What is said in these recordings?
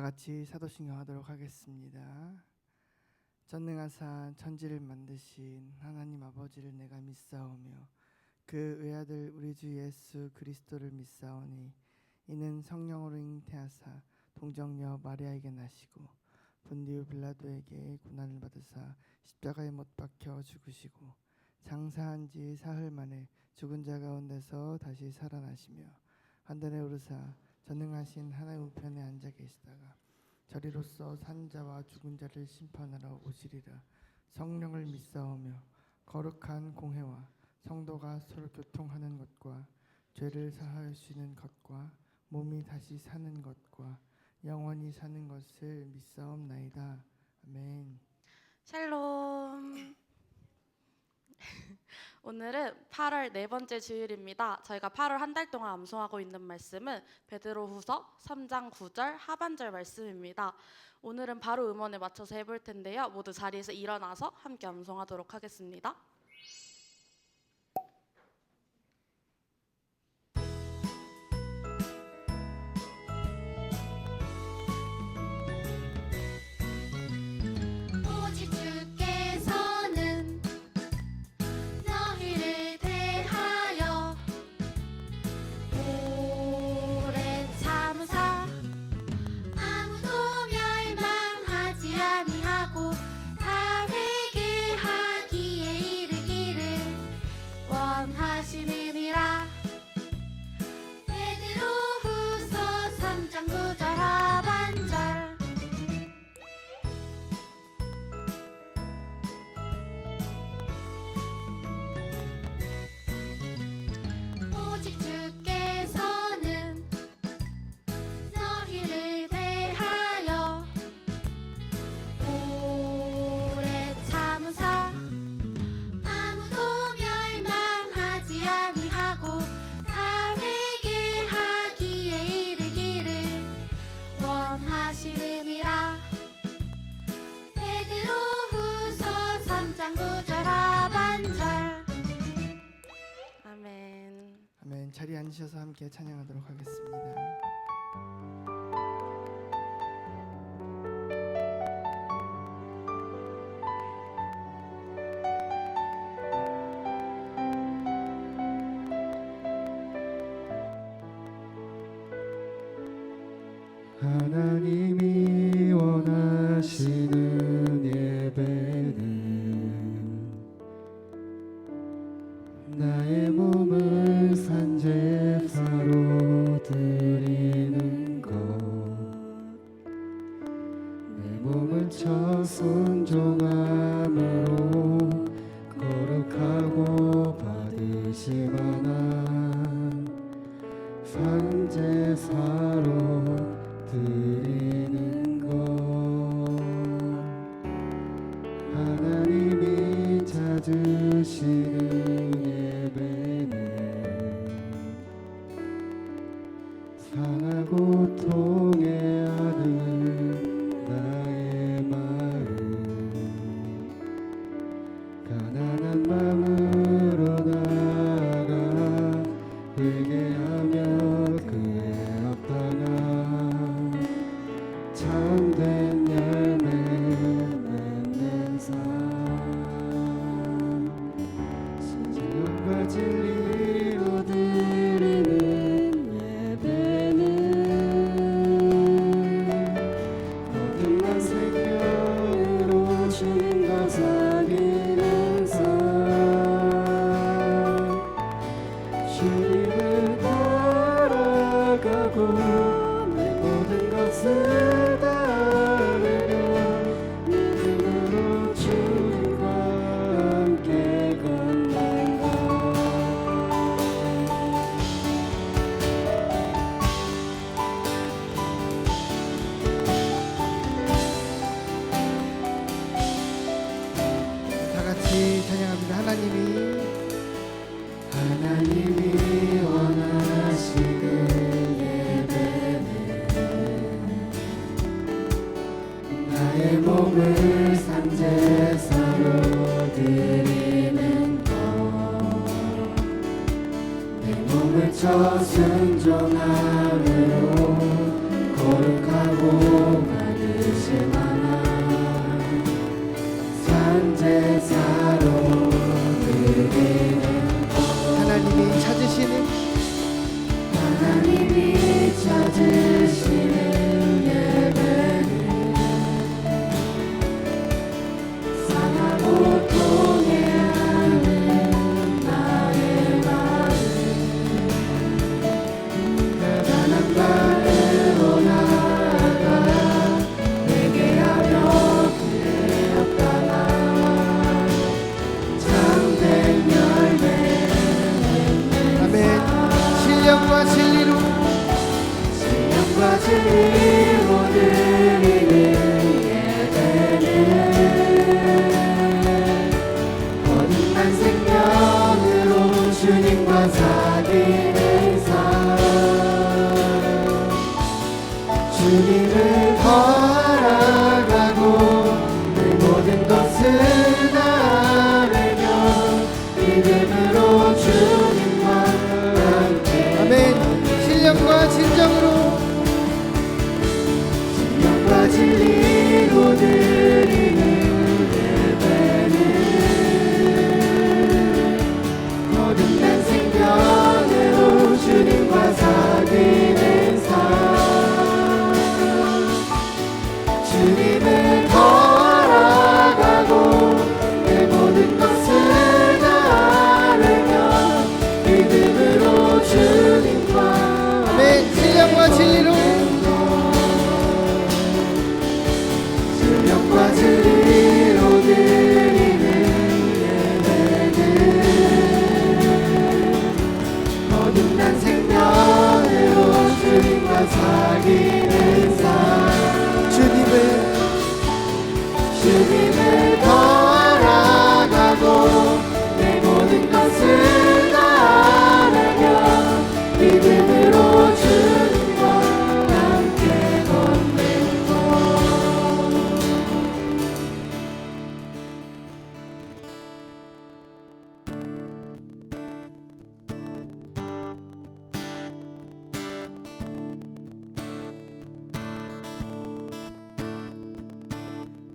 다 같이 사도신경 하도록 하겠습니다. 전능하사 천지를 만드신 하나님 아버지를 내가 믿사오며 그 외아들 우리 주 예수 그리스도를 믿사오니 이는 성령으로 잉태하사 동정녀 마리아에게 나시고 본디오 빌라도에게 고난을 받으사 십자가에 못 박혀 죽으시고 장사한 지 사흘 만에 죽은 자 가운데서 다시 살아나시며 하늘에 오르사 전능하신 하나님 우편에 앉아 계시다가 저리로서 산 자와 죽은 자를 심판하러 오시리라. 성령을 믿사오며 거룩한 공회와 성도가 서로 교통하는 것과 죄를 사하시는 것과 몸이 다시 사는 것과 영원히 사는 것을 믿사옵나이다. 아멘. 샬롬. 오늘은 8월 네 번째 주일입니다. 저희가 8월 한 달 동안 암송하고 있는 말씀은 베드로후서 3장 9절 하반절 말씀입니다. 오늘은 바로 음원에 맞춰서 해볼 텐데요. 모두 자리에서 일어나서 함께 암송하도록 하겠습니다. 아멘. 자리에 앉으셔서 함께 찬양하도록 하겠습니다. 하나님이 원하시는 예배는 나의 몸을 산제사로 드리는 것, 내 몸을 쳐 순종함으로 거룩하고 받으실만한 산제사로 드리는 것. 하나님이 찾으시는 예배는 상하고 통회하는 나의 마음, 가난한 마음으로 나아가 회개하며 그의 합당한 참된 열매 맺는 삶, 신령과 진리로 드리는 예배는 거듭난 생명으로 주님과 사귀는 삶, 주님을 따라가고 내 모든 것을 다하며 믿음으로 주님과 함께 걷는 것. 다 같이 찬양합니다. 하나님이 원하시는 예배는 나의 몸을 산제사로 드리는 것, 내 몸을 쳐 순종함으로 거룩하고 진리로 드리는 예배는 거듭난 생명으로 주님과 사귀는 삶 주님을 더 알아가고 내 모든 것을 나르며 믿음으로 주님과 함께 아멘. 신령과 진정으로 신령과 진리로 드리는 예배는 거듭난 생명으로 주님과 사귀는 삶 주님을 더 알아가고 내 모든 것을 나르며 믿음으로 주님과 아멘. 신령과 진리로 신령과 진리로 드리는 예배는 거듭난 생명으로 주님과 사귀는 삶 주님을 더 알아가고 내 모든 것을 나르며 믿음으로 주님과 함께 걷는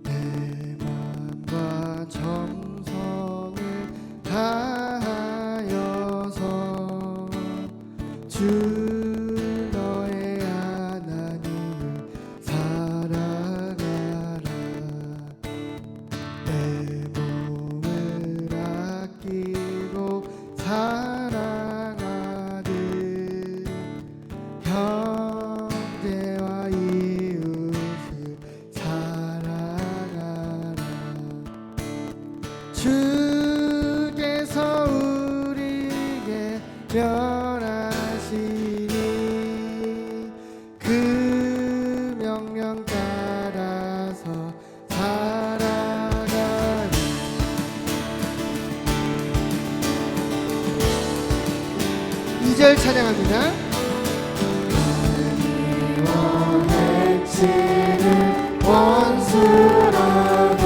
내 마음과 정성을 다하여서 주 너의 하나님을 사랑하라 내 몸을 아끼고 사랑하듯 형제와 이웃을 사랑하라 주께서 우리에게 명하시니 그 명령 따라서 살아가리 2절 찬양합니다. 원해치는 원수라도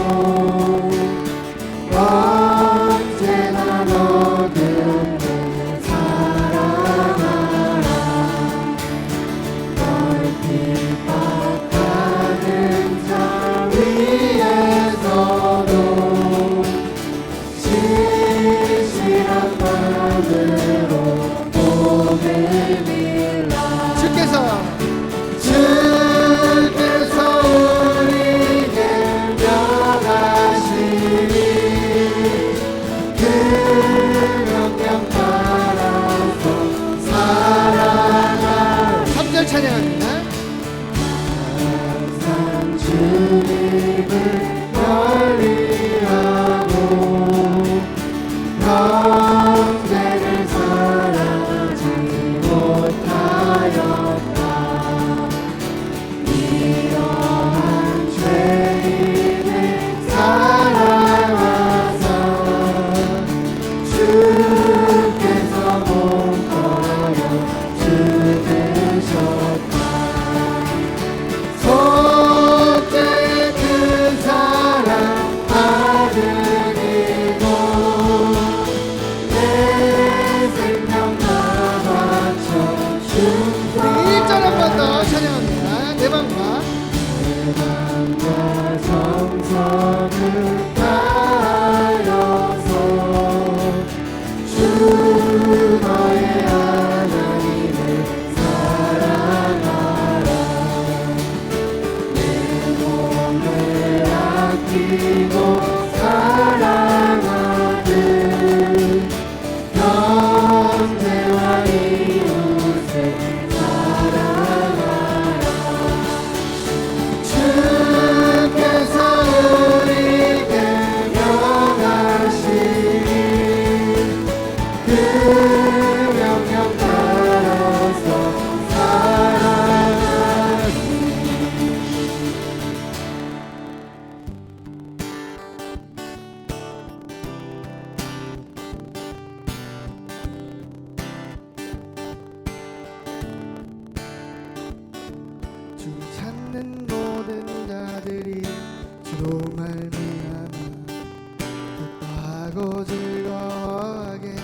언제나 너를 사랑하라 널 핍박하는 자 위에서도 진실한 마음으로 몸을 빌라 주께서 우리에게 명하시니 그 명령 따라서 살아가 3절 찬양합니다. 항상 주님을 멀리하고 형제를 사랑하지 못하였다 이러한 죄인을 사랑하사 주께서 목걸어 주드셨다 속죄의 그 사랑 아들이고 받은 자들이 주로 말미암아 기뻐하고 즐거워하게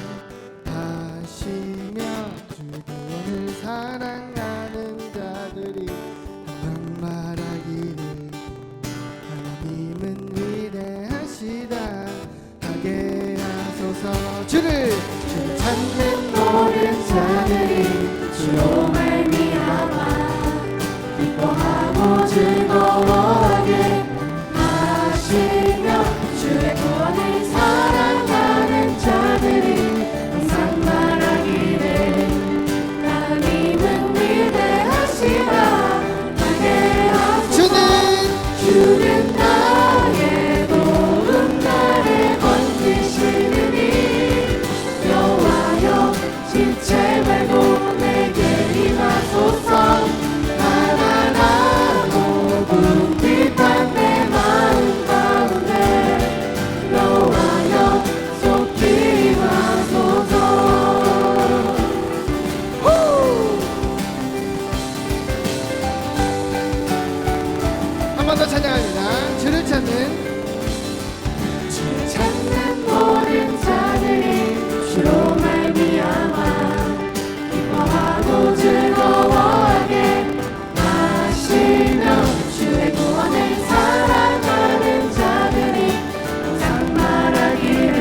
하시며 주의 구원을 사랑하는 자들이 항상 말하기를 하나님은 위대하시다 하게 하소서. 주를 찾는 모든 자들이 주로 말미암아 기뻐하고 즐거워하게 하시며 주의 구원을 사랑하는 자들이 항상 말하기를 하나님은 위대하시다 하게 하소서. 주는 나의 도움 나를 건지시느니 여호와여 지체 말고 내게 임하소서. 가난하고 궁핍한 내 마음 가운데 여호와여 속히 임하소서. 한 번 더 찬양합니다. 주를 찾는 주를 찾는 모든 자들이 주로 말미암아 기뻐하고 즐거워하게 하시며 주의 구원을 사랑하는 자들이 항상 말하기를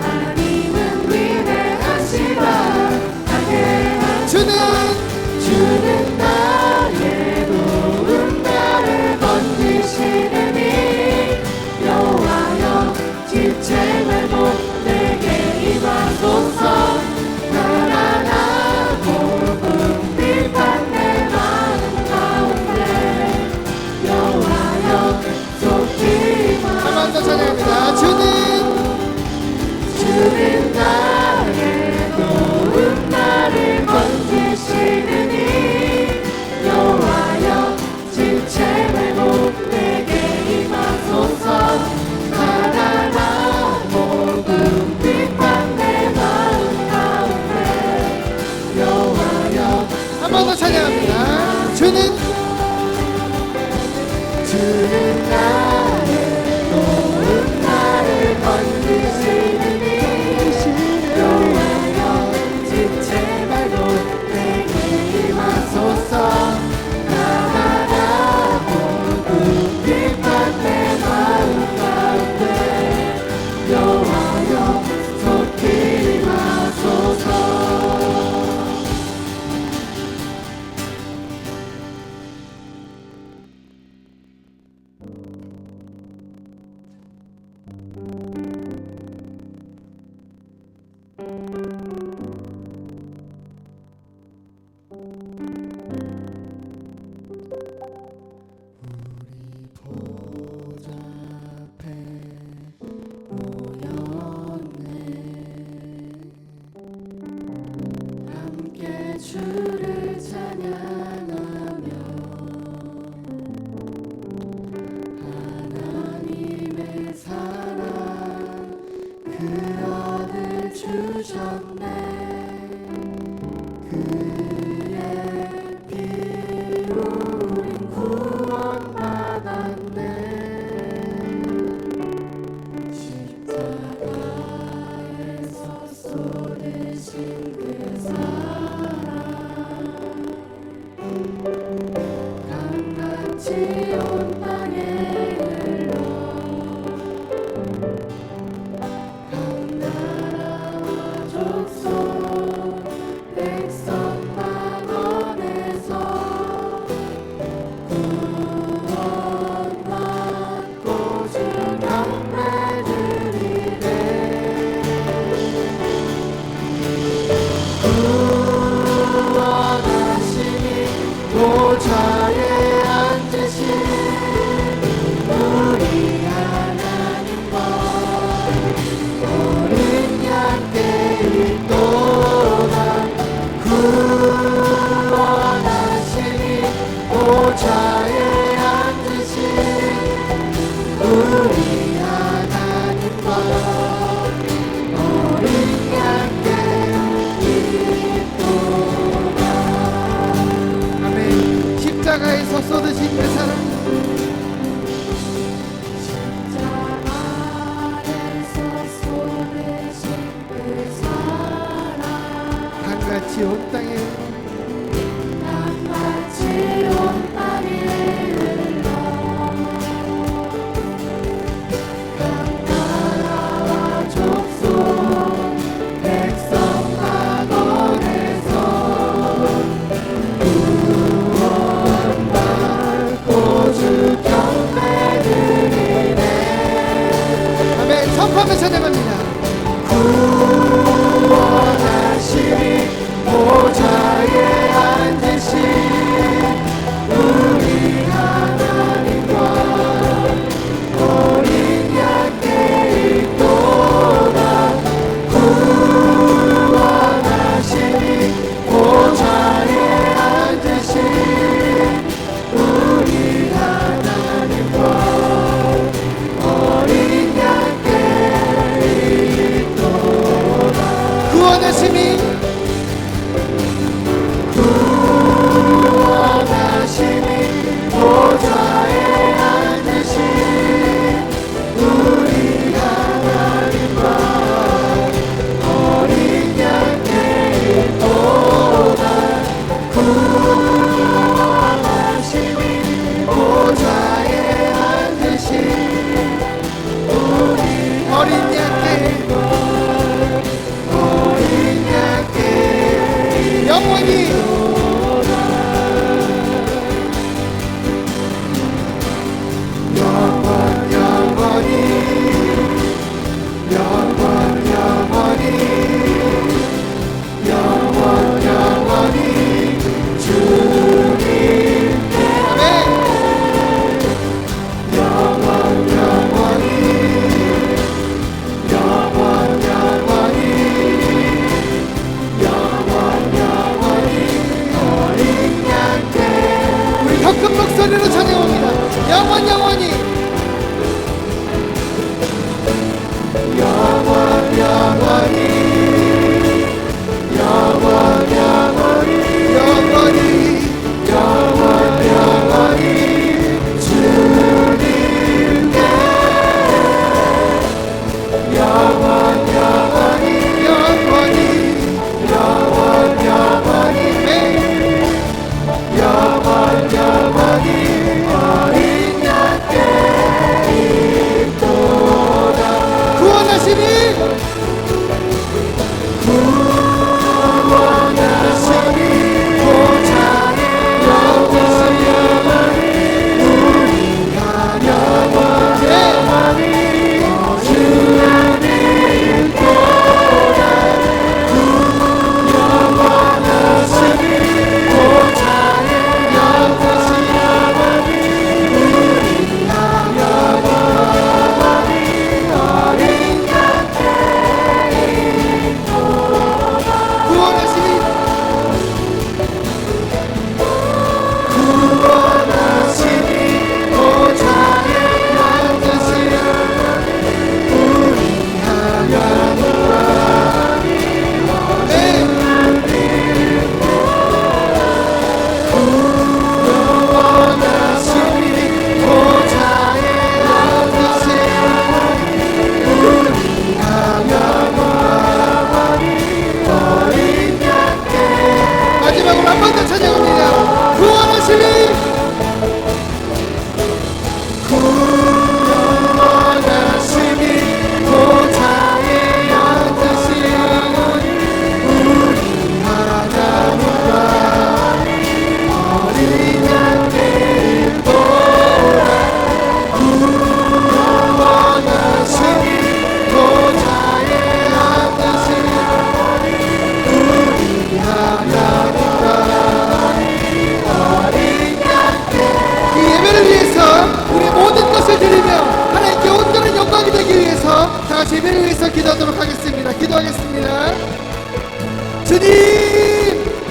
하나님은 위대하시다 하게 하소서. 주는 나의 도움 나를 건지시느니 여호와여 지체 말고 내게 임하소서. 가난하고 궁핍한 내 마음 가운데 여호와여 속히 한 번 더 찬양합니다. 주는 나의 도움 나를 건지시느니 여호와여 지체 말고 내게 임하소서. 가난하고 궁핍한 내 마음 가운데 여호와여 한 번 더 찬양합니다. 주는 나의 도움 나를 건지시느니 여호와여 지체 말고 내게 임하소서. 가난하고 궁핍한 내 마음 가운데 여호와여 속히 임하소서. 우리 보좌 앞에 모였네. 함께 주를 찬양하며 하나님의 사랑 그 아들 주셨네. 그의 피로 우린 구원받았네. 십자가에서 쏟으신 그 사랑 강같이 온 땅에 흘러 각 나라와 족속 마치 온 땅에 마치 온 땅에 흘러 각 나라와 족속 백성 낙원에서 구원받고 주 경배 드리네. 아멘. 선포하며 찬양합니다. 구원하시니 보좌에 앉으신 우리 하나님과 어린 양께 있도다. 구원하시니 보좌에 앉으신 우리 하나님과 어린 양께 있도다. 구원하심이 구원하시니 보좌에 앉으신 우리 하나님과 어린 양께 있도다. 구원하시니 보좌에 앉으신 우리 어린 양께 어린 양께 영원히 큰 목소리로 찬양합니다. 영원히 예배를 위해서 기도하도록 하겠습니다. 기도하겠습니다. 주님,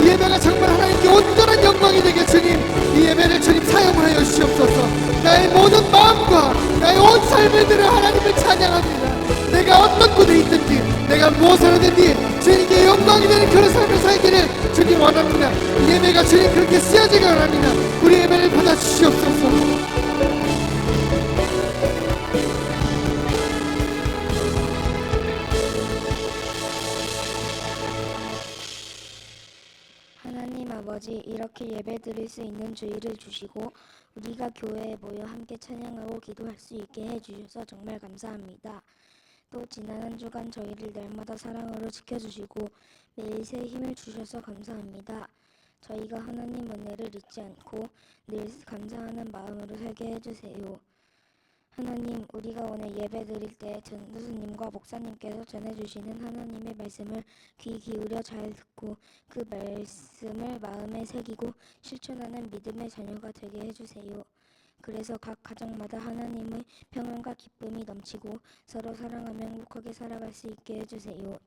이 예배가 정말 하나님께 온전한 영광이 되게 주님, 이 예배를 주님 사용하여 주시옵소서. 나의 모든 마음과 나의 온 삶을 들여 하나님을 찬양합니다. 내가 어떤 곳에 있든지 내가 무엇을 하든지 주님께 영광이 되는 그런 삶을 살기를 주님 원합니다. 이 예배가 주님 그렇게 쓰여지기 원합니다. 우리 예배를 받아주시옵소서. 아버지, 이렇게 예배드릴 수 있는 주의를 주시고 우리가 교회에 모여 함께 찬양하고 기도할 수 있게 해주셔서 정말 감사합니다. 또 지난 한 주간 저희를 날마다 사랑으로 지켜주시고 매일 새 힘을 주셔서 감사합니다. 저희가 하나님 은혜를 잊지 않고 늘 감사하는 마음으로 살게 해주세요. 하나님, 우리가 오늘 예배 드릴 때 전도수님과 목사님께서 전해주시는 하나님의 말씀을 귀 기울여 잘 듣고 그 말씀을 마음에 새기고 실천하는 믿음의 자녀가 되게 해주세요. 그래서 각 가정마다 하나님의 평안과 기쁨이 넘치고 서로 사랑하며 행복하게 살아갈 수 있게 해주세요.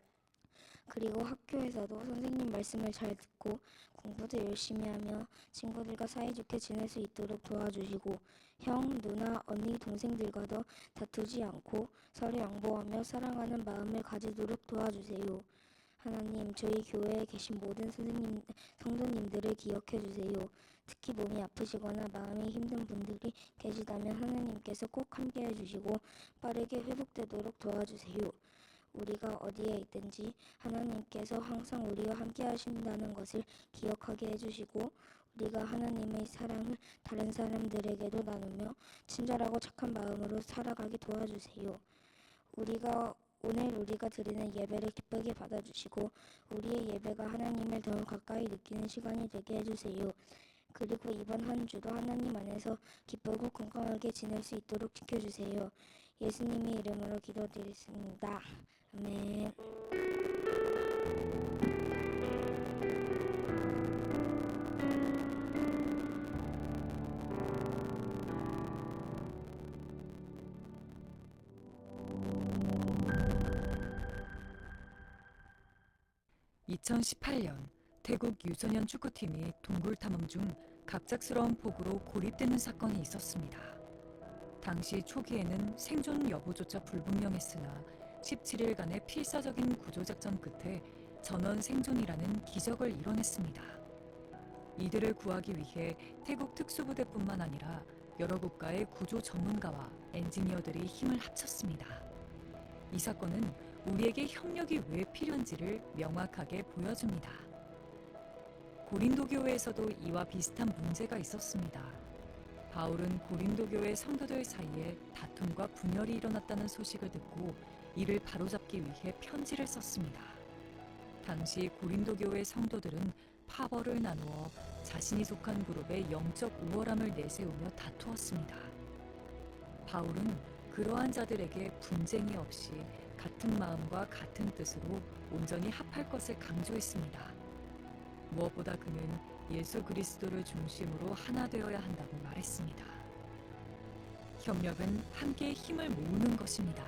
그리고 학교에서도 선생님 말씀을 잘 듣고 공부도 열심히 하며 친구들과 사이좋게 지낼 수 있도록 도와주시고 형, 누나, 언니, 동생들과도 다투지 않고 서로 양보하며 사랑하는 마음을 가지도록 도와주세요. 하나님, 저희 교회에 계신 모든 성도님들을 기억해 주세요. 특히 몸이 아프시거나 마음이 힘든 분들이 계시다면 하나님께서 꼭 함께 해주시고 빠르게 회복되도록 도와주세요. 우리가 어디에 있든지 하나님께서 항상 우리와 함께 하신다는 것을 기억하게 해주시고 우리가 하나님의 사랑을 다른 사람들에게도 나누며 친절하고 착한 마음으로 살아가게 도와주세요. 오늘 우리가 드리는 예배를 기쁘게 받아주시고 우리의 예배가 하나님을 더 가까이 느끼는 시간이 되게 해주세요. 그리고 이번 한 주도 하나님 안에서 기쁘고 건강하게 지낼 수 있도록 지켜주세요. 예수님의 이름으로 기도드리겠습니다. 아멘. (2018년) 태국 유소년 축구팀이 동굴 탐험 중 갑작스러운 폭우로 고립되는 사건이 있었습니다. 당시 초기에는 생존 여부조차 불분명했으나 17일간의 필사적인 구조작전 끝에 전원 생존이라는 기적을 이뤄냈습니다. 이들을 구하기 위해 태국 특수부대뿐만 아니라 여러 국가의 구조 전문가와 엔지니어들이 힘을 합쳤습니다. 이 사건은 우리에게 협력이 왜 필요한지를 명확하게 보여줍니다. 고린도 교회에서도 이와 비슷한 문제가 있었습니다. 바울은 고린도 교회 성도들 사이에 다툼과 분열이 일어났다는 소식을 듣고 이를 바로잡기 위해 편지를 썼습니다. 당시 고린도 교회 성도들은 파벌을 나누어 자신이 속한 그룹의 영적 우월함을 내세우며 다투었습니다. 바울은 그러한 자들에게 분쟁이 없이 같은 마음과 같은 뜻으로 온전히 합할 것을 강조했습니다. 무엇보다 그는 예수 그리스도를 중심으로 하나 되어야 한다고 말했습니다. 협력은 함께 힘을 모으는 것입니다.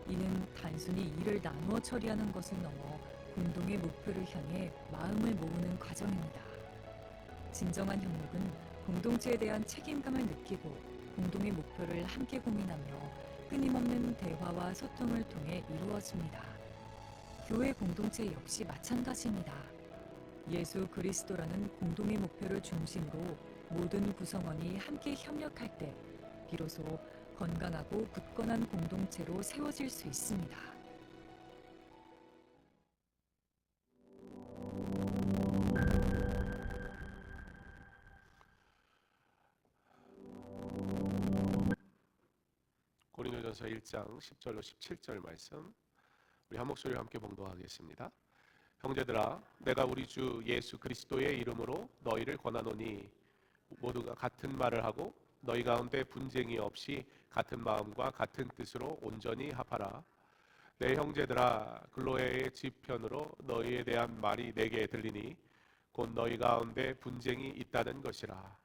이는 단순히 일을 나누어 처리하는 것을 넘어 공동의 목표를 향해 마음을 모으는 과정입니다. 진정한 협력은 공동체에 대한 책임감을 느끼고 공동의 목표를 함께 고민하며 끊임없는 대화와 소통을 통해 이루어집니다. 교회 공동체 역시 마찬가지입니다. 예수 그리스도라는 공동의 목표를 중심으로 모든 구성원이 함께 협력할 때 비로소 건강하고 굳건한 공동체로 세워질 수 있습니다. 고린도전서 1장 10절로 17절 말씀 우리 한 목소리로 함께 봉독하겠습니다. 형제들아, 내가 우리 주 예수 그리스도의 이름으로 너희를 권하노니 모두가 같은 말을 하고 너희 가운데 분쟁이 없이 같은 마음과 같은 뜻으로 온전히 합하라. 내 형제들아, 글로에의 지편으로 너희에 대한 말이 내게 들리니 곧 너희 가운데 분쟁이 있다는 것이라.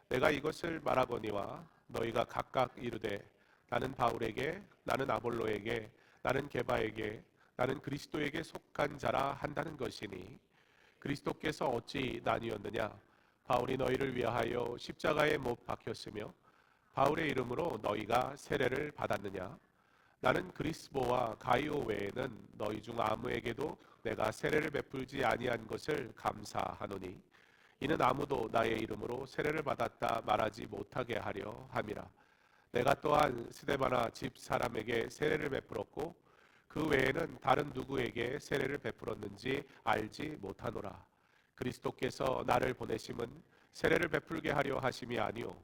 내가 이것을 말하거니와 너희가 각각 이르되 나는 바울에게, 나는 아볼로에게, 나는 게바에게, 나는 그리스도에게 속한 자라 한다는 것이니 그리스도께서 어찌 나뉘었느냐? 바울이 너희를 위하여 십자가에 못 박혔으며 바울의 이름으로 너희가 세례를 받았느냐? 나는 그리스보와 가이오 외에는 너희 중 아무에게도 내가 세례를 베풀지 아니한 것을 감사하노니 이는 아무도 나의 이름으로 세례를 받았다 말하지 못하게 하려 함이라. 내가 또한 스데바나 집 사람에게 세례를 베풀었고 그 외에는 다른 누구에게 세례를 베풀었는지 알지 못하노라. 그리스도께서 나를 보내심은 세례를 베풀게 하려 하심이 아니요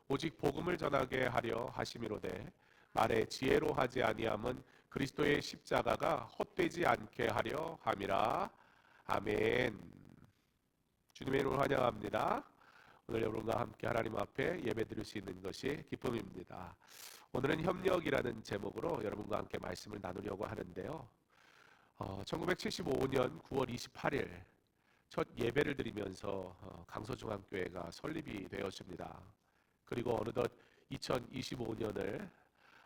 오직 복음을 전하게 하려 하심이로되 말의 지혜로 하지 아니함은 그리스도의 십자가가 헛되지 않게 하려 함이라. 아멘. 주님의 이름으로 환영합니다. 오늘 여러분과 함께 하나님 앞에 예배드릴 수 있는 것이 기쁨입니다. 오늘은 협력이라는 제목으로 여러분과 함께 말씀을 나누려고 하는데요. 1975년 9월 28일 첫 예배를 드리면서 강서중앙교회가 설립이 되었습니다. 그리고 어느덧 2025년을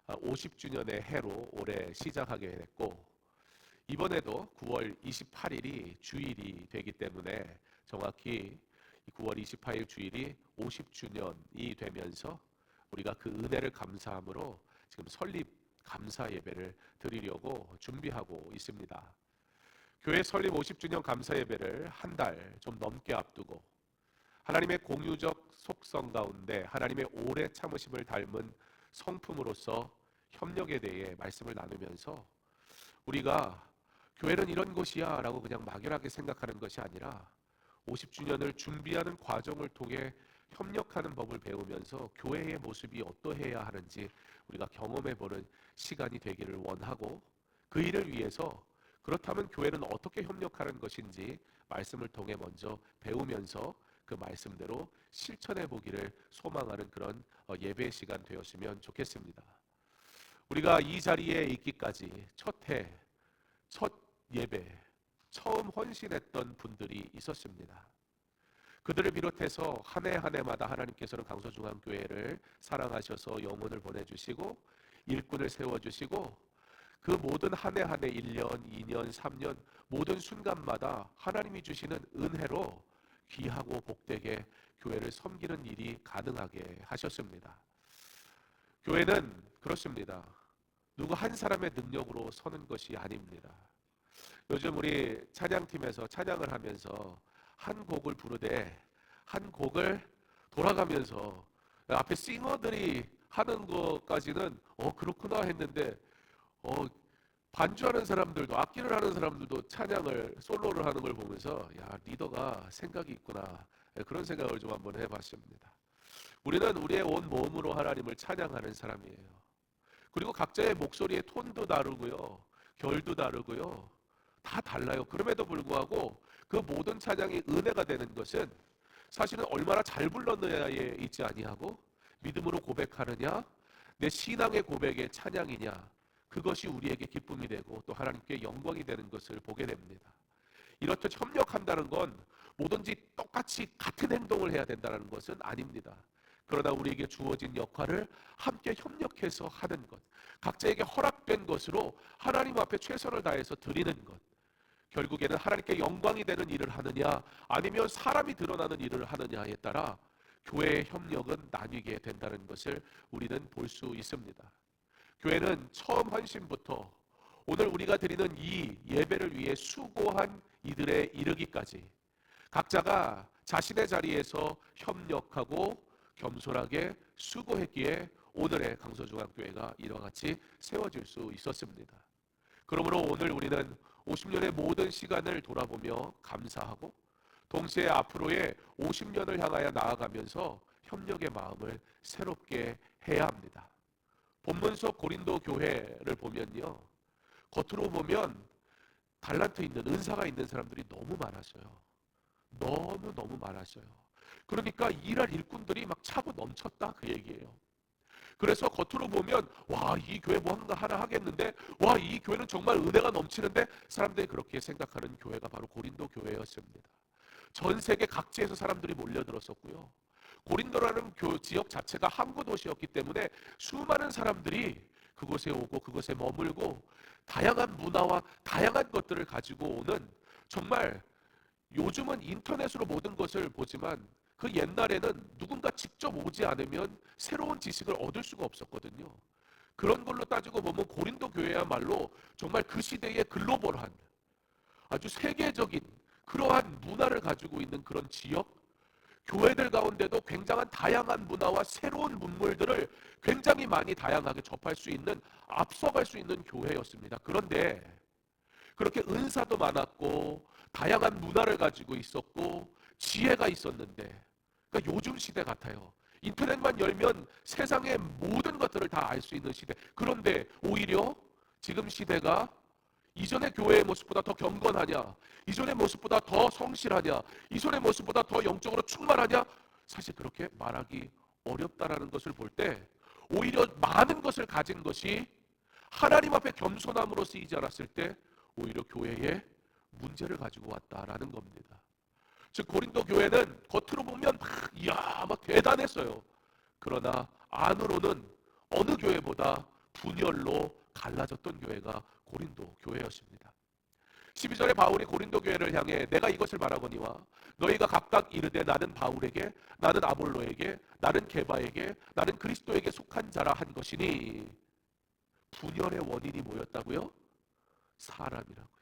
50주년의 해로 올해 시작하게 됐고, 이번에도 9월 28일이 주일이 되기 때문에 정확히 9월 28일 주일이 50주년이 되면서 우리가 그 은혜를 감사함으로 지금 설립 감사 예배를 드리려고 준비하고 있습니다. 교회 설립 50주년 감사 예배를 한 달 좀 넘게 앞두고 하나님의 공유적 속성 가운데 하나님의 오래 참으심을 닮은 성품으로서 협력에 대해 말씀을 나누면서 우리가 교회는 이런 곳이야 라고 그냥 막연하게 생각하는 것이 아니라 50주년을 준비하는 과정을 통해 협력하는 법을 배우면서 교회의 모습이 어떠해야 하는지 우리가 경험해보는 시간이 되기를 원하고, 그 일을 위해서 그렇다면 교회는 어떻게 협력하는 것인지 말씀을 통해 먼저 배우면서 그 말씀대로 실천해 보기를 소망하는 그런 예배 시간 되었으면 좋겠습니다. 우리가 이 자리에 있기까지 첫 해, 첫 예배, 처음 헌신했던 분들이 있었습니다. 그들을 비롯해서 한 해 한 해마다 하나님께서는 강서중앙교회를 사랑하셔서 영혼을 보내주시고 일꾼을 세워주시고 그 모든 한 해 한 해 1년, 2년, 3년 모든 순간마다 하나님이 주시는 은혜로 귀하고 복되게 교회를 섬기는 일이 가능하게 하셨습니다. 교회는 그렇습니다. 누구 한 사람의 능력으로 서는 것이 아닙니다. 요즘 우리 찬양팀에서 찬양을 하면서 한 곡을 부르되 한 곡을 돌아가면서 앞에 싱어들이 하는 것까지는 그렇구나 했는데 반주하는 사람들도, 악기를 하는 사람들도 찬양을 솔로를 하는 걸 보면서 야, 리더가 생각이 있구나, 그런 생각을 좀 한번 해봤습니다. 우리는 우리의 온 몸으로 하나님을 찬양하는 사람이에요. 그리고 각자의 목소리의 톤도 다르고요, 결도 다르고요, 다 달라요. 그럼에도 불구하고 그 모든 찬양이 은혜가 되는 것은 사실은 얼마나 잘 불렀느냐에 있지 아니하고 믿음으로 고백하느냐, 내 신앙의 고백의 찬양이냐, 그것이 우리에게 기쁨이 되고 또 하나님께 영광이 되는 것을 보게 됩니다. 이렇듯 협력한다는 건 뭐든지 똑같이 같은 행동을 해야 된다는 것은 아닙니다. 그러나 우리에게 주어진 역할을 함께 협력해서 하는 것, 각자에게 허락된 것으로 하나님 앞에 최선을 다해서 드리는 것, 결국에는 하나님께 영광이 되는 일을 하느냐 아니면 사람이 드러나는 일을 하느냐에 따라 교회의 협력은 나뉘게 된다는 것을 우리는 볼 수 있습니다. 교회는 처음 헌신부터 오늘 우리가 드리는 이 예배를 위해 수고한 이들에 이르기까지 각자가 자신의 자리에서 협력하고 겸손하게 수고했기에 오늘의 강서중앙교회가 이와 같이 세워질 수 있었습니다. 그러므로 오늘 우리는 50년의 모든 시간을 돌아보며 감사하고 동시에 앞으로의 50년을 향하여 나아가면서 협력의 마음을 새롭게 해야 합니다. 본문 속 고린도 교회를 보면요, 겉으로 보면 달란트 있는, 은사가 있는 사람들이 너무 많았어요. 너무 많았어요. 그러니까 일할 일꾼들이 막 차고 넘쳤다, 그 얘기예요. 그래서 겉으로 보면 와, 이 교회 뭔가 하나 하겠는데, 와, 이 교회는 정말 은혜가 넘치는데, 사람들이 그렇게 생각하는 교회가 바로 고린도 교회였습니다. 전 세계 각지에서 사람들이 몰려들었었고요, 고린도라는 지역 자체가 항구 도시였기 때문에 수많은 사람들이 그곳에 오고 그곳에 머물고 다양한 문화와 다양한 것들을 가지고 오는, 정말 요즘은 인터넷으로 모든 것을 보지만 그 옛날에는 누군가 직접 오지 않으면 새로운 지식을 얻을 수가 없었거든요. 그런 걸로 따지고 보면 고린도 교회야말로 정말 그 시대의 글로벌한, 아주 세계적인 그러한 문화를 가지고 있는 그런 지역, 교회들 가운데도 굉장한 다양한 문화와 새로운 문물들을 굉장히 많이 다양하게 접할 수 있는, 앞서갈 수 있는 교회였습니다. 그런데 그렇게 은사도 많았고 다양한 문화를 가지고 있었고 지혜가 있었는데, 그러니까 요즘 시대 같아요. 인터넷만 열면 세상의 모든 것들을 다 알 수 있는 시대. 그런데 오히려 지금 시대가 이전의 교회의 모습보다 더 경건하냐, 이전의 모습보다 더 성실하냐, 이전의 모습보다 더 영적으로 충만하냐, 사실 그렇게 말하기 어렵다라는 것을 볼 때, 오히려 많은 것을 가진 것이 하나님 앞에 겸손함으로 쓰이지 않았을 때 오히려 교회에 문제를 가지고 왔다라는 겁니다. 즉 고린도 교회는 겉으로 보면 막 대단했어요. 그러나 안으로는 어느 교회보다 분열로 갈라졌던 교회가 고린도 교회였습니다. 12절에 바울이 고린도 교회를 향해 내가 이것을 말하거니와 너희가 각각 이르되 나는 바울에게, 나는 아볼로에게, 나는 게바에게, 나는 그리스도에게 속한 자라 한 것이니, 분열의 원인이 뭐였다고요? 사람이라고요.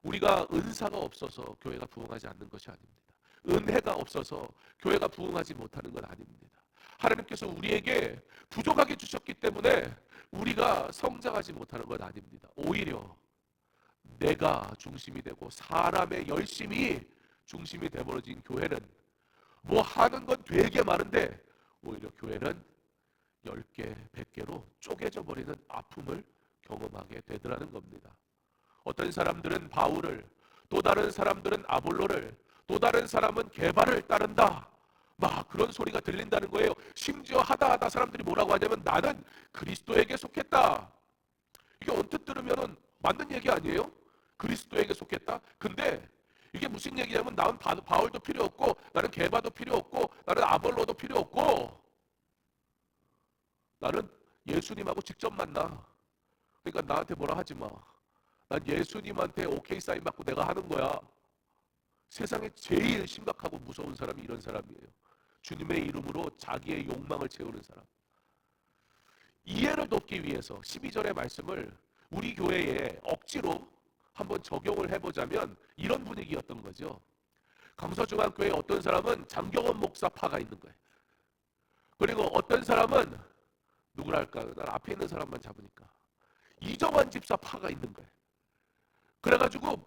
우리가 은사가 없어서 교회가 부흥하지 않는 것이 아닙니다. 은혜가 없어서 교회가 부흥하지 못하는 건 아닙니다. 하나님께서 우리에게 부족하게 주셨기 때문에 우리가 성장하지 못하는 건 아닙니다. 오히려 내가 중심이 되고 사람의 열심이 중심이 되어버린 교회는 뭐 하는 건 되게 많은데 오히려 교회는 10개, 100개로 쪼개져 버리는 아픔을 경험하게 되더라는 겁니다. 어떤 사람들은 바울을, 또 다른 사람들은 아볼로를, 또 다른 사람은 게바를 따른다, 막 그런 소리가 들린다는 거예요. 심지어 하다 사람들이 뭐라고 하냐면 나는 그리스도에게 속했다. 이게 언뜻 들으면 맞는 얘기 아니에요? 그리스도에게 속했다? 근데 이게 무슨 얘기냐면 나는 바울도 필요 없고, 나는 게바도 필요 없고, 나는 아볼로도 필요 없고, 나는 예수님하고 직접 만나. 그러니까 나한테 뭐라 하지 마. 난 예수님한테 오케이 사인 받고 내가 하는 거야. 세상에 제일 심각하고 무서운 사람이 이런 사람이에요. 주님의 이름으로 자기의 욕망을 채우는 사람. 이해를 돕기 위해서 12절의 말씀을 우리 교회에 억지로 한번 적용을 해보자면 이런 분위기였던 거죠. 강서중앙교회 어떤 사람은 장경원 목사파가 있는 거예요. 그리고 어떤 사람은 누구랄까, 난 앞에 있는 사람만 잡으니까 이정환 집사파가 있는 거예요. 그래가지고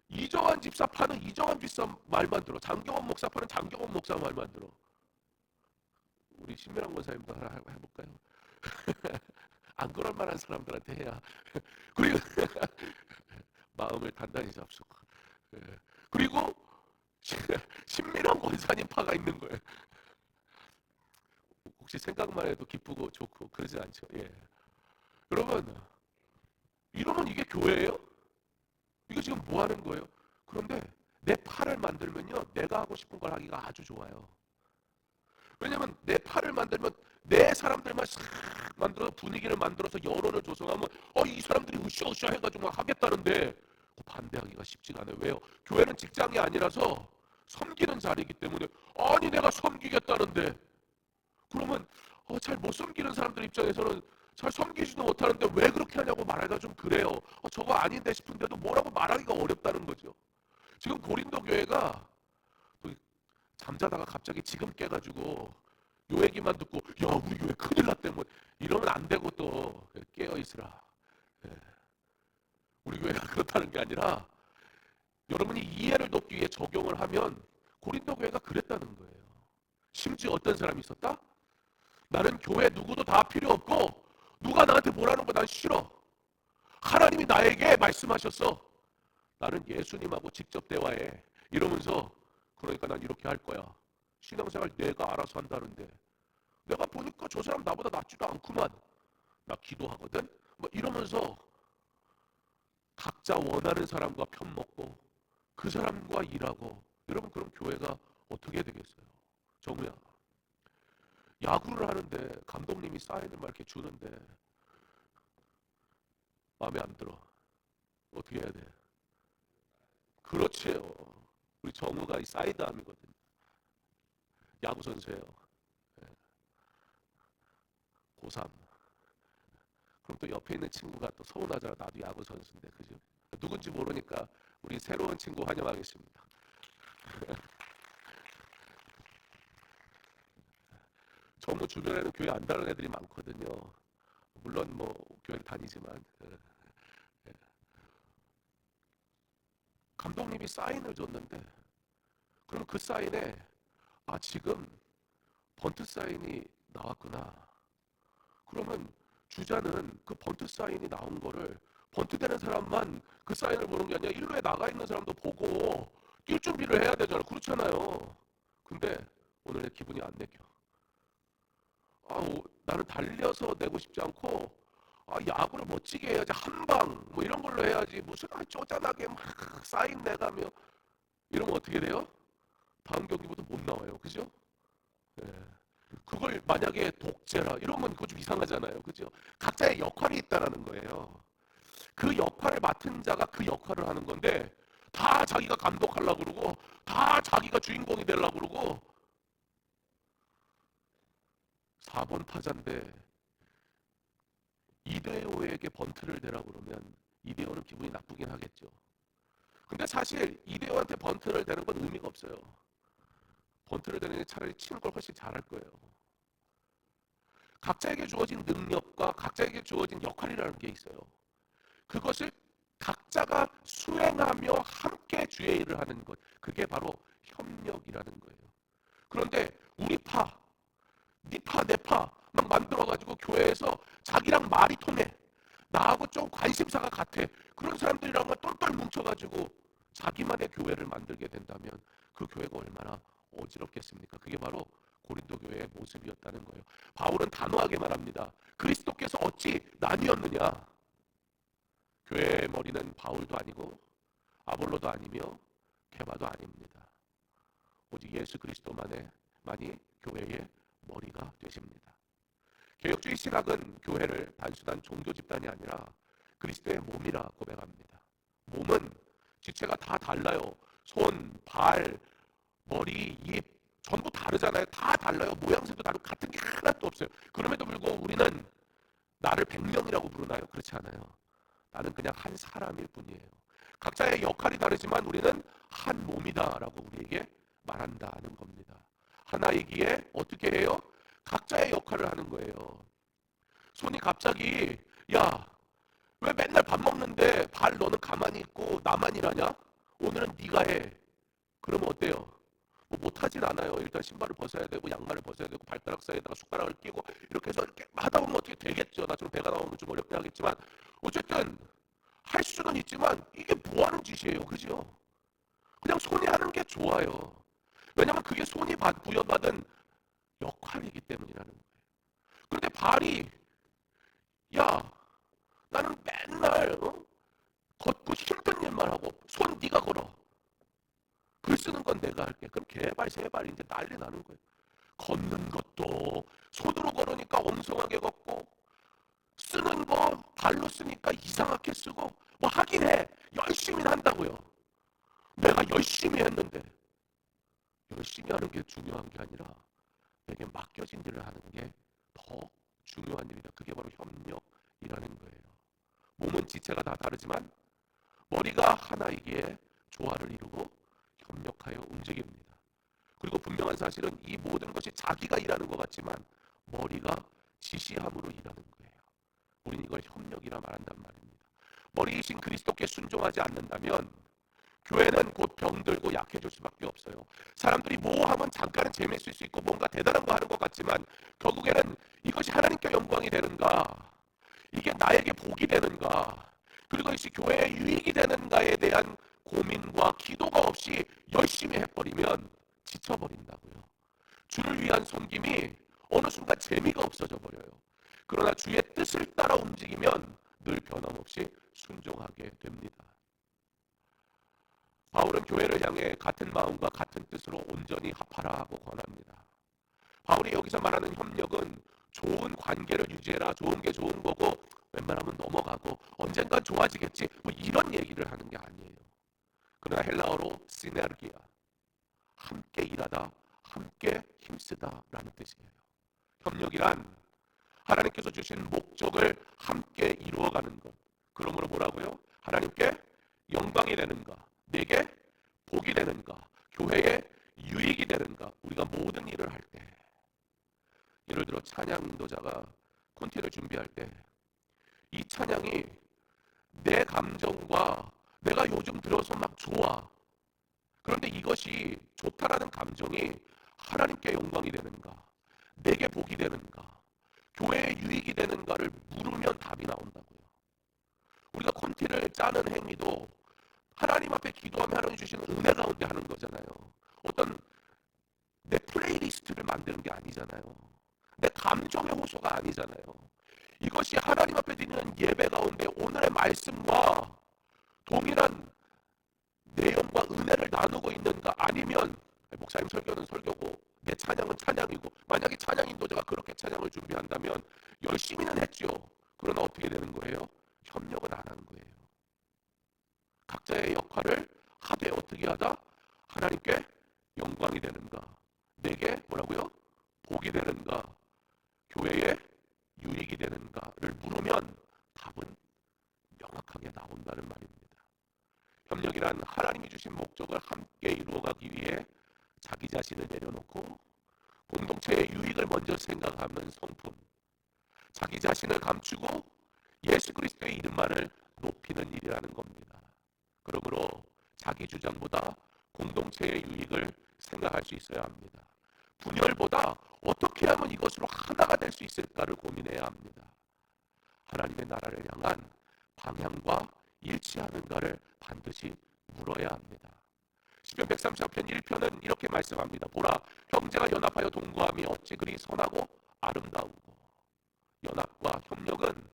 이정환 집사파는 이정환 집사 말만 들어, 장경원 목사파는 장경원 목사 말만 들어. 우리 신명한 권사님도 하나 해볼까요? 안 그럴 만한 사람들한테 해야. 그리고 마음을 단단히 잡수고. 그리고 신민환 권사님 파가 있는 거예요. 혹시 생각만 해도 기쁘고 좋고 그러지 않죠? 예. 여러분, 이러면 이게 교회예요? 이거 지금 뭐 하는 거예요? 그런데 내 팔을 만들면요, 내가 하고 싶은 걸 하기가 아주 좋아요. 왜냐면 내 팔을 만들면 내 사람들만 싹 만들어서 분위기를 만들어서 여론을 조성하면 이 사람들이 으쌰으쌰 해가지고 막 하겠다는데 반대하기가 쉽지가 않아요. 왜요? 교회는 직장이 아니라서 섬기는 자리이기 때문에, 아니 내가 섬기겠다는데, 그러면 잘 못 섬기는 사람들 입장에서는 잘 섬기지도 못하는데 왜 그렇게 하냐고 말하기가 좀 그래요. 저거 아닌데 싶은데도 뭐라고 말하기가 어렵다는 거죠. 지금 고린도 교회가 잠자다가 갑자기 지금 깨가지고 요 얘기만 듣고 야 우리 교회 큰일 났대 뭐 이러면 안 되고 또 깨어있으라. 우리 교회가 그렇다는 게 아니라 여러분이 이해를 돕기 위해 적용을 하면 고린도 교회가 그랬다는 거예요. 심지어 어떤 사람이 있었다? 나는 교회 누구도 다 필요 없고 누가 나한테 뭐라는 거 난 싫어. 하나님이 나에게 말씀하셨어. 나는 예수님하고 직접 대화해. 이러면서 그러니까 난 이렇게 할 거야. 신앙생활 내가 알아서 한다는데 내가 보니까 저 사람 나보다 낫지도 않구만. 나 기도하거든. 뭐 이러면서 각자 원하는 사람과 편먹고 그 사람과 일하고. 여러분 그럼 교회가 어떻게 되겠어요? 정우야, 야구를 하는데 감독님이 사인을 막 이렇게 주는데 마음에 안 들어. 어떻게 해야 돼? 그렇지요. 우리 정우가 이 사이드암이거든요. 야구 선수예요. 고3. 그럼 또 옆에 있는 친구가 또 서운하잖아. 나도 야구 선수인데, 그죠? 누군지 모르니까 우리 새로운 친구 환영하겠습니다. 정우 주변에는 교회 안 다니는 애들이 많거든요. 물론 뭐 교회를 다니지만 감독님이 사인을 줬는데, 그럼 그 사인에 지금 번트 사인이 나왔구나. 그러면 주자는 그 번트 사인이 나온 거를 번트 되는 사람만 그 사인을 보는 게 아니라 일루에 나가 있는 사람도 보고 뛸 준비를 해야 되잖아요. 그렇잖아요. 근데 오늘 내 기분이 안 내겨. 나는 달려서 내고 싶지 않고 야구를 멋지게 해야지, 한방 뭐 이런 걸로 해야지, 무슨 쪼잔하게 막 사인 내가며 이러면 어떻게 돼요? 다음 경기부터 못 나와요. 그죠? 예. 그걸 만약에 독재라 이러면 그거 좀 이상하잖아요. 그죠? 각자의 역할이 있다라는 거예요. 그 역할을 맡은 자가 그 역할을 하는 건데, 다 자기가 감독하려고 그러고 다 자기가 주인공이 되려고 그러고. 4번 타자인데 이대호에게 번트를 대라고 그러면 이대호는 기분이 나쁘긴 하겠죠. 근데 사실 이대호한테 번트를 대는 건 의미가 없어요. 번트를 대는 게 차라리 치는 걸 훨씬 잘할 거예요. 각자에게 주어진 능력과 각자에게 주어진 역할이라는 게 있어요. 그것을 각자가 수행하며 함께 주의 일을 하는 것, 그게 바로 협력이라는 거예요. 그런데 우리 파, 네 파, 내 파 막 만들어가지고 교회에서 자기랑 말이 통해, 나하고 좀 관심사가 같아, 그런 사람들이랑만 똘똘 뭉쳐가지고 자기만의 교회를 만들게 된다면 그 교회가 얼마나 어지럽겠습니까? 그게 바로 고린도 교회의 모습이었다는 거예요. 바울은 단호하게 말합니다. 그리스도께서 어찌 나뉘었느냐? 교회의 머리는 바울도 아니고 아볼로도 아니며 케바도 아닙니다. 오직 예수 그리스도만이 교회의 머리가 되십니다. 개혁주의 신학은 교회를 단순한 종교 집단이 아니라 그리스도의 몸이라 고백합니다. 몸은 지체가 다 달라요. 손, 발, 머리, 입 전부 다르잖아요. 다 달라요. 모양새도 다르고 같은 게 하나도 없어요. 그럼에도 불구하고 우리는 나를 100명이라고 부르나요? 그렇지 않아요. 나는 그냥 한 사람일 뿐이에요. 각자의 역할이 다르지만 우리는 한 몸이다라고 우리에게 말한다는 겁니다. 하나이기에 어떻게 해요? 각자의 역할을 하는 거예요. 손이 갑자기 야, 왜 맨날 밥 먹는데 발 너는 가만히 있고 나만 일하냐? 오늘은 네가 해. 그러면 어때요? 뭐 못하진 않아요. 일단 신발을 벗어야 되고 양말을 벗어야 되고 발가락 사이에다가 숟가락을 끼고 이렇게 해서 이렇게 하다 보면 어떻게 되겠죠. 나처럼 배가 나오면 좀 어렵긴 하겠지만 어쨌든 할 수는 있지만 이게 뭐 하는 짓이에요. 그죠? 그냥 손이 하는 게 좋아요. 왜냐면 그게 손이 부여받은 역할이기 때문이라는 거예요. 그런데 발이 야, 나는 맨날 걷고 힘든 일만 하고 손 네가 걸어. 글 쓰는 건 내가 할게. 그럼 개발 세발 이제 난리 나는 거예요. 걷는 것도 손으로 걸으니까 엉성하게 걷고, 쓰는 거 발로 쓰니까 이상하게 쓰고, 뭐 하긴 해. 열심히 한다고요. 내가 열심히 했는데 열심히 하는 게 중요한 게 아니라 내게 맡겨진 일을 하는 게 더 중요한 일이다. 그게 바로 협력이라는 거예요. 몸은 지체가 다 다르지만 머리가 하나이기에 조화를 이루고 협력하여 움직입니다. 그리고 분명한 사실은 이 모든 것이 자기가 일하는 것 같지만 머리가 지시함으로 일하는 거예요. 우리는 이걸 협력이라 말한단 말입니다. 머리이신 그리스도께 순종하지 않는다면 교회는 곧 병들고 약해질 수밖에 없어요. 사람들이 뭐 하면 잠깐은 재미있을 수 있고 뭔가 대단한 거 하는 것 같지만 결국에는 이것이 하나님께 영광이 되는가, 이게 나에게 복이 되는가, 그리고 이것이 교회에 유익이 되는가에 대한 고민과 기도가 없이 열심히 해버리면 지쳐버린다고요. 주를 위한 섬김이 어느 순간 재미가 없어져 버려요. 그러나 주의 뜻을 따라 움직이면 늘 변함없이 순종하게 됩니다. 바울은 교회를 향해 같은 마음과 같은 뜻으로 온전히 합하라고 권합니다. 바울이 여기서 말하는 협력은 좋은 관계를 유지해라, 좋은 게 좋은 거고 웬만하면 넘어가고 언젠간 좋아지겠지, 뭐 이런 얘기를 하는 게 아니에요. 그러나 헬라어로 시네르기아, 함께 일하다, 함께 힘쓰다 라는 뜻이에요. 협력이란 하나님께서 주신 목적을 함께 이루어가는 것. 그러므로 뭐라고요? 하나님께 영광이 되는가, 내게 복이 되는가, 교회에 유익이 되는가, 우리가 모든 일을 할 때, 예를 들어 찬양 인도자가 콘티를 준비할 때 이 찬양이 내 감정과 내가 요즘 들어서 막 좋아. 그런데 이것이 좋다라는 감정이 하나님께 영광이 되는가, 내게 복이 되는가, 교회에 유익이 되는가를 물으면 답이 나온다고요. 우리가 콘티를 짜는 행위도 하나님 앞에 기도하며 하나님 주시는 은혜 가운데 하는 거잖아요. 어떤 내 플레이리스트를 만드는 게 아니잖아요. 내 감정의 호소가 아니잖아요. 이것이 하나님 앞에 드리는 예배 가운데 오늘의 말씀과 동일한 내용과 은혜를 나누고 있는가, 아니면 목사님 설교는 설교고 내 찬양은 찬양이고, 만약에 찬양 인도자가 그렇게 찬양을 준비한다면 열심히는 했죠. 그러나 어떻게 되는 거예요? 협력은 안 한 거예요. 각자의 역할을 하되 어떻게 하다? 하나님께 영광이 되는가, 내게 뭐라고요? 복이 되는가, 교회에 유익이 되는가를 물으면 답은 명확하게 나온다는 말입니다. 협력이란 하나님이 주신 목적을 함께 이루어가기 위해 자기 자신을 내려놓고 공동체의 유익을 먼저 생각하는 성품, 자기 자신을 감추고 예수 그리스도의 이름만을 높이는 일이라는 겁니다. 그러므로 자기 주장보다 공동체의 유익을 생각할 수 있어야 합니다. 분열보다 어떻게 하면 이것으로 하나가 될 수 있을까를 고민해야 합니다. 하나님의 나라를 향한 방향과 일치하는가를 반드시 물어야 합니다. 시편 134편 1편은 이렇게 말씀합니다. 보라, 형제가 연합하여 동거함이 어찌 그리 선하고 아름다우고. 연합과 협력은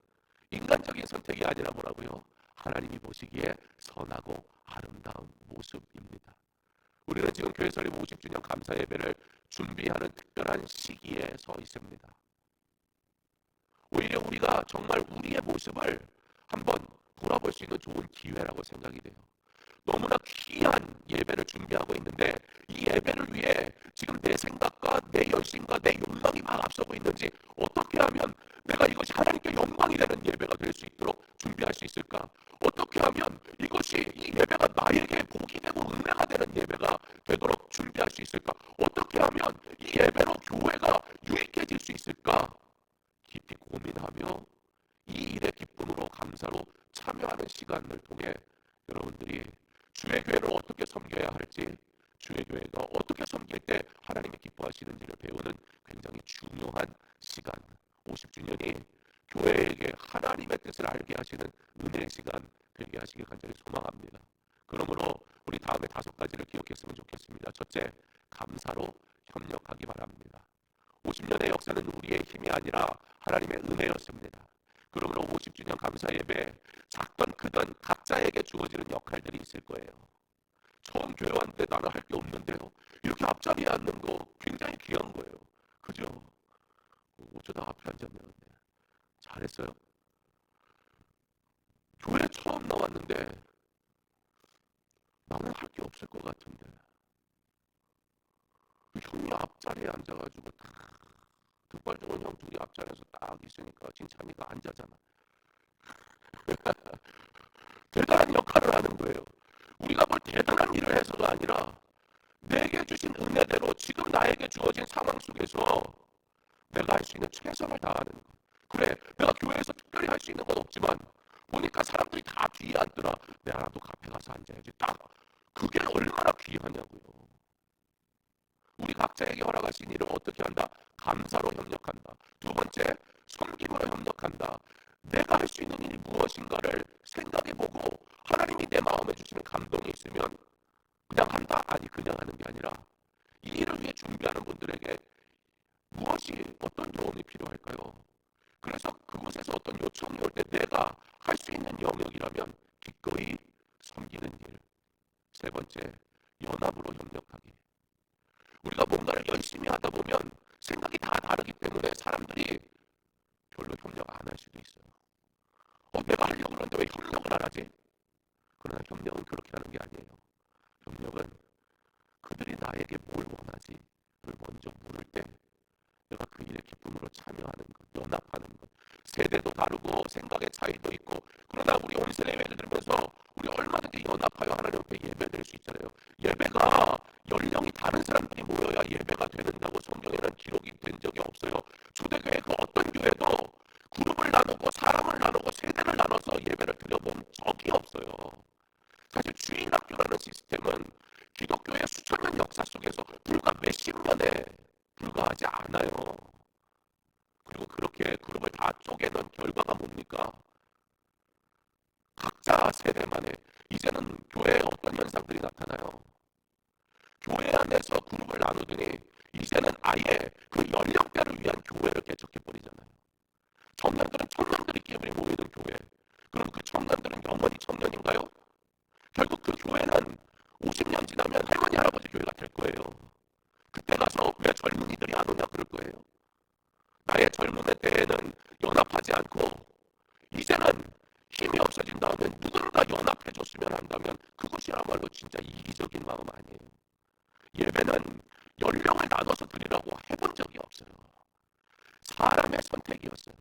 인간적인 선택이 아니라 뭐라고요? 하나님이 보시기에 선하고 아름다운 모습입니다. 우리는 지금 교회 설립 50주년 감사 예배를 준비하는 특별한 시기에 서 있습니다. 오히려 우리가 정말 우리의 모습을 한번 돌아볼 수 있는 좋은 기회라고 생각이 돼요. 너무나 귀한 예배를 준비하고 있는데 이 예배를 위해 지금 내 생각과 내 열심과 내 욕망이 막 앞서고 있는지, 어떻게 하면 내가 이것이 하나님께 영광이 되는 예배가 될 수 있도록 준비할 수 있을까? 어떻게 하면 이것이 이 예배가 나에게 복이 되고 은혜가 되는 예배가 되도록 준비할 수 있을까? 어떻게 하면 이 예배로 교회가 유익해질 수 있을까? 깊이 고민하며 이 일의 기쁨으로 감사로 참여하는 시간을 통해 여러분들이 주의 교회를 어떻게 섬겨야 할지, 주의 교회가 어떻게 섬길 때 하나님이 기뻐하시는지를 배우는 굉장히 중요한 시간, 50주년이 교회에게 하나님의 뜻을 알게 하시는 은혜의 시간 되게 하시길 간절히 소망합니다. 그러므로 우리 다음에 5가지를 기억했으면 좋겠습니다. 첫째, 감사로 협력하기 바랍니다. 50년의 역사는 우리의 힘이 아니라 하나님의 은혜였습니다. 그러므로 50주년 감사 예배, 작던 크던 각자에게 주어지는 역할들이 있을 거예요. 처음 교회 왔는데 나는 할 게 없는데요, 이렇게 앞자리에 앉는 거 굉장히 귀한 거예요. 그죠? 어쩌다 앞에 앉았네요. 잘했어요. 교회 처음 나왔는데 나는 할 게 없을 것 같은데 형이 앞자리에 앉아가지고 득발 좋은 형 둘이 앞자리에서 딱 있으니까 진찬이가 앉아잖아. 대단한 역할을 하는 거예요. 우리가 뭘 대단한 일을 해서가 아니라 내게 주신 은혜대로 지금 나에게 주어진 상황 속에서 내가 할 수 있는 최선을 다하는 것. 그래, 내가 교회에서 특별히 할 수 있는 건 없지만 보니까 사람들이 다 뒤에 앉더라. 내가라도 카페 가서 앉아야지. 딱 그게 얼마나 귀하냐고요. 우리 각자에게 허락하신 일을 어떻게 한다? 감사로 협력한다. 두 번째, 섬김으로 협력한다. 내가 할 수 있는 일이 무엇인가를 생각해보고 하나님이 내 마음에 주시는 감동이 있으면 그냥 한다? 아니, 그냥 하는 게 아니라 이 일을 위해 준비하는 분들에게 무엇이, 어떤 도움이 필요할까요? 그래서 그곳에서 어떤 요청이 올 때 내가 할 수 있는 영역이라면 기꺼이 섬기는 일. 세 번째, 연합으로 협력하기. 우리가 뭔가를 열심히 하다 보면 생각이 다 다르기 때문에 사람들이 별로 협력 안 할 수도 있어요. 내가 하려고 그러는데 왜 협력을 안 하지? 그러나 협력은 그렇게 하는 게 아니에요. 협력은 그들이 나에게 뭘 원하지를 먼저 물을 때 내가 그 일에 기쁨으로 참여하는 것, 연합하는 것. 세대도 다르고 생각의 차이도 있고, 그러나 우리 온세대 예배를 들으면서 우리 얼마든지 연합하여 하나님 앞에 예배드릴 수 있잖아요. 예배가 연령이 다른 사람들이 모여야 예배가 되는다고 성경에는 기록이 된 적이 없어요. 초대교회 그 어떤 교회도 그룹을 나누고 사람을 나누고 세대를 나눠서 예배를 드려본 적이 없어요. 현상들이 나타나요. 교회 안에서 그룹을 나누더니 이제는 아예 그 연령대를 위한 교회를 개척해버리잖아요. 청년들은 청년들끼리 모이는 교회. 그럼 그 청년들은 영원히 청년인가요? 결국 그 교회는 50년 지나면 할머니 할아버지 교회가 될 거예요. 그때 가서 왜 젊은이들이 안 오냐 그럴 거예요. 나의 젊은 때에는 연합하지 않고 이제는 힘이 없어진 다음에 누군가 연합해줬으면 한다면 그것이야말로 진짜 이기적인 마음 아니에요. 예배는 연령을 나눠서 드리라고 해본 적이 없어요. 사람의 선택이었어요.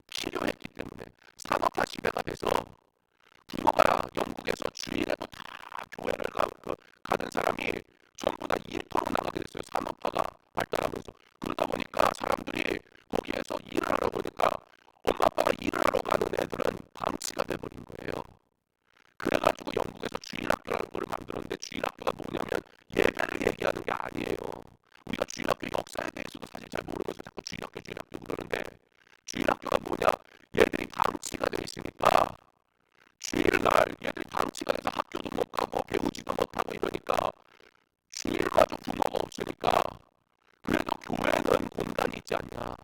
필요했기 때문에 산업화 시대가 돼서 부모가 영국에서 주일에도 다 교회를 가는 사람이 전부 다 1%로 나가게 됐어요. 산업화가 발달하면서. 그러다 보니까 사람들이 거기에서 일을 하러 보니까 엄마 아빠가 일을 하러 가는 애들은 방치가 돼버린 거예요. 그래가지고 영국에서 주일학교라는 걸 만들었는데 주일학교가 뭐냐면 예배를 얘기하는 게 아니에요. 우리가 주일학교 역사에 대해서도 사실 잘 모르면서 자꾸 주일학교 그러는데 주일학교가 뭐냐? 얘들이 방치가 돼 있으니까 주일날 얘들이 방치가 돼서 학교도 못 가고 배우지도 못하고 이러니까 주일마저 부모가 없으니까 그래도 교회는 공간이 있지 않냐.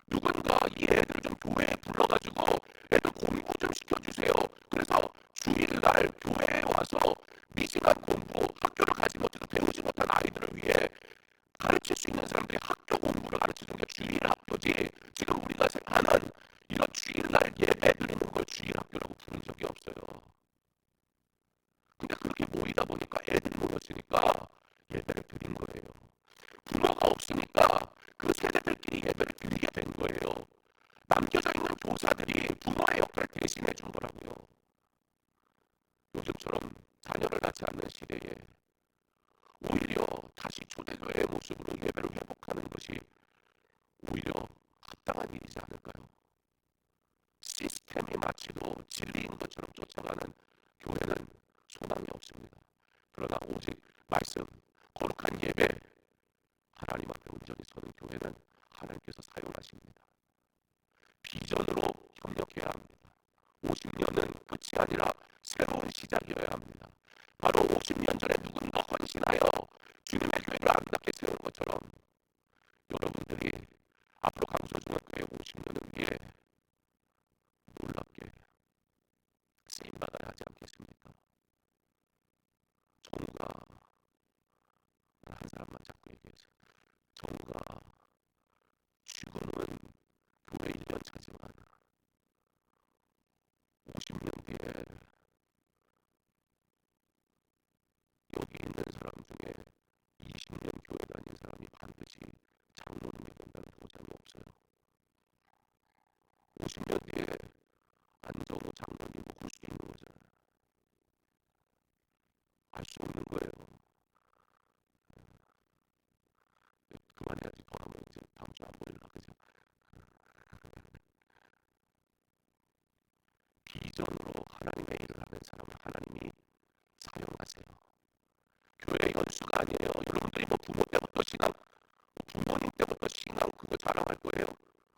누군가 이 애들 좀 교회에 불러가지고 애들 공부 좀 시켜주세요. 그래서 주일날 교회에 와서 미지간 공부, 학교를 가지 못해도 배우지 못한 아이들을 위해 가르칠 수 있는 사람들이 학교 공부를 가르치는 게 주일학교지. 지금 우리가 하는 이런 주일날 예배 드리는 걸 주일학교라고 부른 적이 없어요. 근데 그렇게 모이다 보니까 애들이 모였으니까 예배를 드린 거예요. 부모가 없으니까 그 세대들끼리 예배를 드리게 된 거예요. 남겨져 있는 교사들이 부모의 역할을 대신해 준 거라고요. 요즘처럼 자녀를 낳지 않는 시대에 오히려 다시 초대교회의 모습으로 예배를 회복하는 것이 오히려 합당한 일이지 않을까요? 시스템이 마치도 진리인 것처럼 쫓아가는 교회는 소망이 없습니다. 그러나 오직 말씀, 거룩한 예배, 하나님 앞에 온전히 서는 교회는 하나님께서 사용하십니다. 비전으로 협력해야 합니다. 50년은 끝이 아니라 새로운 시작이어야 합니다. 바로 50년 전에 누군가 헌신하여 주님의 교회를 아름답게 세운 것처럼 여러분들이 앞으로 강서중학교의 50년을 위해 놀랍게 쓰임받아야 하지 않겠습니까? 정우가 한 사람만 자꾸 얘기해서 정우가 지금은 교회 1년 차지만 50년 뒤에 여기 있는 사람 중에 20년 교회 다닌 사람이 반드시 장로님이 된다는 보장이 없어요. 50년 뒤에 안정우 장로님 볼 수 있는 거잖아요. 알 수 없는 거예요. 그만해야지. 더 하면 이제 다음 주에 안 보일라. 그죠? 비전으로 하나님의 일을 하는 사람을 하나님이 사용하세요. 교회 연수가 아니에요. 여러분들이 뭐 부모 때부터 신앙, 부모님 때부터 신앙 그거 자랑할 거예요.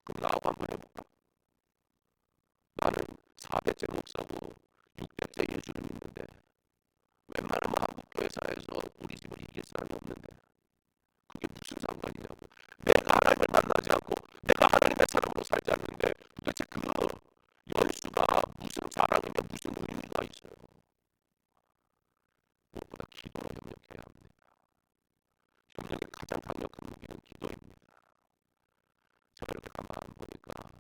그럼 나하고 한번 해볼까? 나는 4대째 목사고 6대째 예수를 믿는데 웬만하면 한국 교회사에서 우리 집을 이길 사람이 없는데 그게 무슨 상관이냐고. 내가 하나님을 만나지 않고 내가 하나님의 사람으로 살지 않는데 도대체 그 연수가 무슨 자랑이며 무슨 의미가 있어요. 무엇보다 기도로 협력해야 합니다. 협력의 가장 강력한 무기는 기도입니다. 제가 이렇게 가만 보니까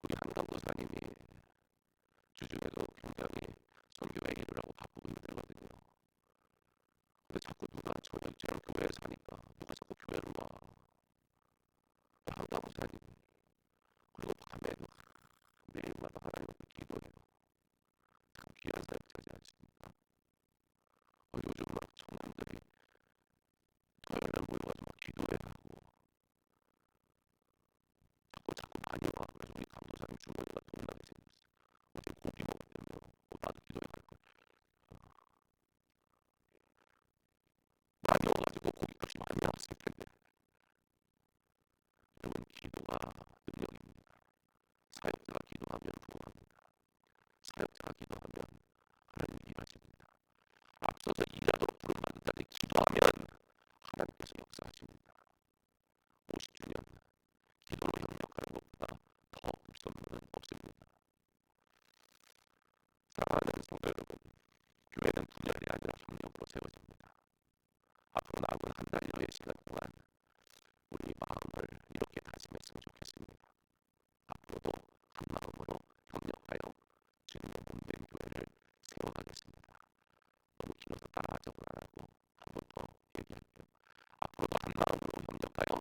우리 한강 도사님이 주중에도 굉장히 선교회 일을 하고 바쁘고 힘들거든요. 근데 자꾸 누가 저랑 교회에 사니까 누가 자꾸 교회를 와. 한강 도사님. 그리고 밤에도 매일마다 하나님 앞에 기도해요. 참 귀한 사역 하지 않습니까? 요즘 막 청년들이 토요일날 모여가지고 막 기도회 하고 자꾸 많이 와. 그래서 우리 강도사님 주머니가 동나게 생겼어. 어제 고기 먹었다며 나도 기도회 갈 거야. 앞서서 일하도록 부름받은 자들 기도하면 하나님께서 역사하십니다. 50주년 기도로 협력하는 것보다 더 급선무는 없습니다. 사랑하는 성도 여러분, 교회는 분열이 아니라 협력으로 세워집니다. 앞으로 남은 한 달여의 시간 동안 우리 마음을 이렇게 다짐했으면 좋겠습니다. 앞으로도 한 마음으로 협력하여 주님의 몸된 교회를 세워가겠습니다. 너무 길어서 따라하자고는 안 하고 한 번 더 얘기할게요. 앞으로도 한 마음으로 협력하여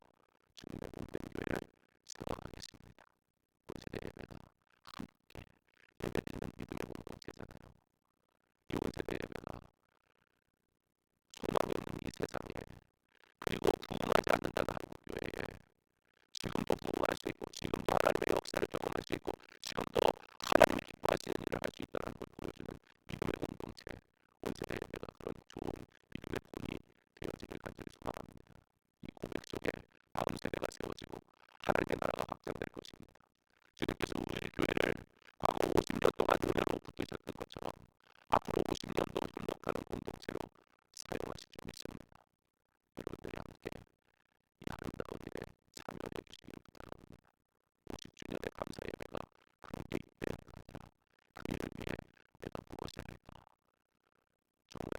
주님의 몸된 교회를 세워가겠습니다. 우리 세대 예배가 함께 예배드리는 믿음의 공동체잖아요. 이 세대 예배가 소망이 없는 이 세상에, 그리고 부흥하지 않는다는 한국 교회에 지금도 부흥할 수 있고, 지금도 하나님의 역사를 경험할 수 있고, 지금도 하나님이 기뻐하시는 일을 할 수 있다는 걸 보여주는 믿음의 공동체, 온 세대 예배가 그런 좋은 믿음의 본이 되어지길 간절히 소망합니다. 이 고백 속에 다음 세대가 세워지고 하나님의 나라가 확장될 것입니다. 주님께서 우리 교회를 과거 50년 동안 은혜로 붙드셨던 것처럼 앞으로 50년도 협력하는 공동체로 사용하실 줄 믿습니다. 여러분들이 함께 이 아름다운 일에 참여해 주시기를 부탁합니다. 50주년의 감사 예배가 그런 게 있대가 아니라 그 일을 위해 내가 무엇을 할까, 정말